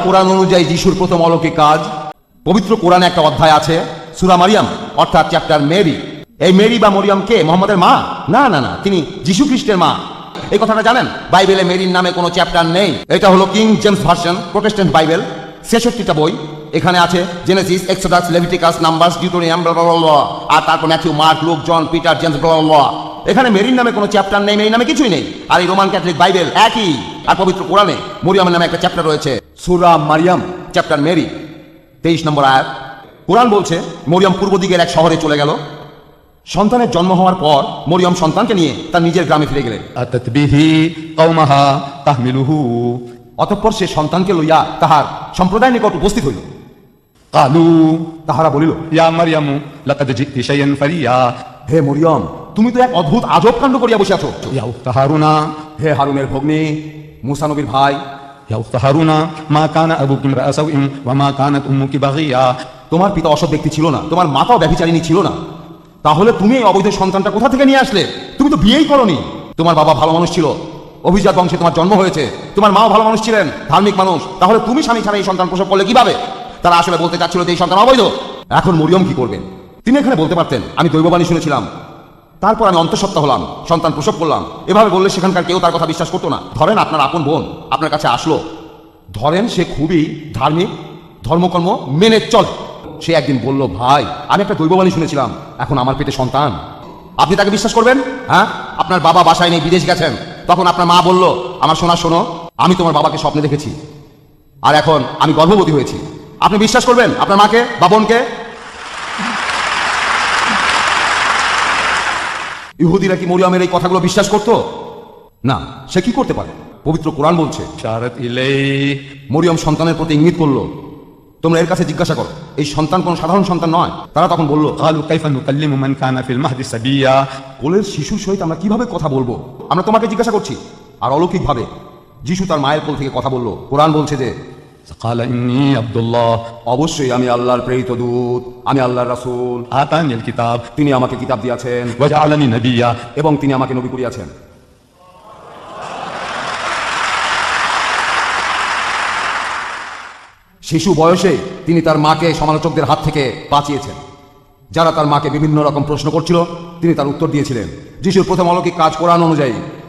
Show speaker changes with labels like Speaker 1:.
Speaker 1: কোরআন অনুযায়ী যিশুর প্রথম অলৌকিক কাজ, পবিত্র কোরআনে একটা অধ্যায় আছে সূরা মারিয়াম, অর্থাৎ চ্যাপ্টার মেরি। এই মেরি বা মরিয়ম কে? মোহাম্মদের মা? না না না, তিনি যিশু খ্রিস্টের মা। এই কথাটা জানেন? বাইবেলে মেরির নামে কোনো চ্যাপ্টার নেই। এটা হলো King James version, Protestant Bible, 66টা বই। এখানে আছে Genesis, Exodus, Leviticus, Numbers, Deuteronomy, আর তারপর Matthew, Mark, Luke, John, Peter, James, এখানে মেরির নামে কোনো চ্যাপ্টার নেই, মেরির নামে কিছুই নেই। আর এই রোমান ক্যাথলিক বাইবেল একই। আর পবিত্র কোরআনে মরিয়মের নামে একটা চ্যাপ্টার রয়েছে, সূরা মারিয়াম, চ্যাপ্টার মেরি, 23 নম্বর আয়াত। কোরআন বলছে মরিয়ম পূর্ব দিকের এক শহরে চলে গেল। সন্তানের জন্ম হওয়ার পর মরিয়ম সন্তানকে নিয়ে তার নিজের গ্রামে ফিরে গেলেন।
Speaker 2: আতাত বিহি কওমাহা তাহমিলুহু,
Speaker 1: অতঃপর সে সন্তানকে লইয়া তাহার সম্প্রদায়ের নিকট উপস্থিত হইল।
Speaker 2: ক্বালু,
Speaker 1: তাহারা বলিল,
Speaker 2: ইয়া মারইয়ামু লাকাদ জিতি শাইয়ান ফারিয়া,
Speaker 1: হে মরিয়ম, তুমি তো এক অদ্ভুত আজব কাণ্ড করিয়া বসে আছো।
Speaker 2: ইয়া উখতা হারুনা,
Speaker 1: হে হারুনের ভগ্নী, মুসা নবীর ভাই,
Speaker 2: ইয়া উখতা হারুনা, মা কানা আবুকি ইমরাআ সাওইন ওয়া মা কানাত উম্মুকি বাগিয়া,
Speaker 1: তোমার পিতা অসৎ ব্যক্তি ছিল না, তোমার মাতাও ব্যভিচারিণী ছিল না, তাহলে তুমি এই অবৈধ সন্তানটা কোথা থেকে নিয়ে আসলে? তুমি তো বিয়েই করনি। তোমার বাবা ভালো মানুষ ছিল, অভিজাত বংশে তোমার জন্ম হয়েছে, তোমার মাও ভালো মানুষ ছিলেন, ধার্মিক মানুষ, তাহলে তুমি স্বামী ছাড়া এই সন্তান প্রসব করলে কিভাবে? তারা আসলে বলতে চাচ্ছিল যে এই সন্তান অবৈধ। এখন মরিয়ম কি করবেন? তিনি এখানে বলতে পারতেন, আমি দৈববাণী শুনেছিলাম, তারপর আমি অন্তঃসত্ত্বা হলাম, সন্তান প্রসব করলাম। এভাবে বললে সেখানকার কেউ তার কথা বিশ্বাস করতো না। ধরেন আপনার আপন বোন আপনার কাছে আসলো, ধরেন সে খুবই ধার্মিক, ধর্মকর্ম মেনে চলে। সে একদিন বলল, ভাই আমি একটা দৈববাণী শুনেছিলাম, এখন আমার পেটে সন্তান। আপনি তাকে বিশ্বাস করবেন? হ্যাঁ, আপনার বাবা বাসায় নেই, বিদেশ গেছেন। তখন আপনার মা বলল, আমার সোনা শোনো, আমি তোমার বাবাকে স্বপ্নে দেখেছি, আর এখন আমি গর্ভবতী হয়েছি। আপনি বিশ্বাস করবেন আপনার মাকে বা বোনকে? ইহুদিরা কি মরিয়মের এই কথাগুলো বিশ্বাস করতো? না। সে কি করতে পারে? পবিত্র কোরআন বলছে
Speaker 2: শারাত ইলাইহি,
Speaker 1: মরিয়ম সন্তানের প্রতি ইঙ্গিত করলো, তোমরা এর কাছে জিজ্ঞাসা করো, এই সন্তান কোনো সাধারণ সন্তান নয়। তারা তখন বলল,
Speaker 2: ক্বালু কাইফা নুকাল্লিমু মান কানা ফিল মাহদি সাবিয়া,
Speaker 1: কোলের শিশুর সহিত আমরা কিভাবে কথা বলবো? আমরা তোমাকে জিজ্ঞাসা করছি। আর অলৌকিকভাবে যিশু তার মায়ের কোল থেকে কথা বলল। কোরআন বলছে যে
Speaker 2: ক্বালা ইন্নী আব্দুল্লাহ,
Speaker 1: অবশ্যই আমি আল্লাহর প্রেরিত দূত, আমি আল্লাহর রাসূল,
Speaker 2: আতানিল কিতাব
Speaker 1: তিনি আমাকে কিতাব দিয়েছেন
Speaker 2: ওয়া জাআলানি নাবিয়্যা,
Speaker 1: এবং তিনি আমাকে নবী করিয়াছেন। শিশু বয়সে তিনি তার মাকে সমালোচকদের হাত থেকে বাঁচিয়েছেন। যারা তার মাকে বিভিন্ন রকম প্রশ্ন করছিল তিনি তার উত্তর দিয়েছিলেন। যিশুর প্রথম অলৌকিক কাজ কোরআন অনুযায়ী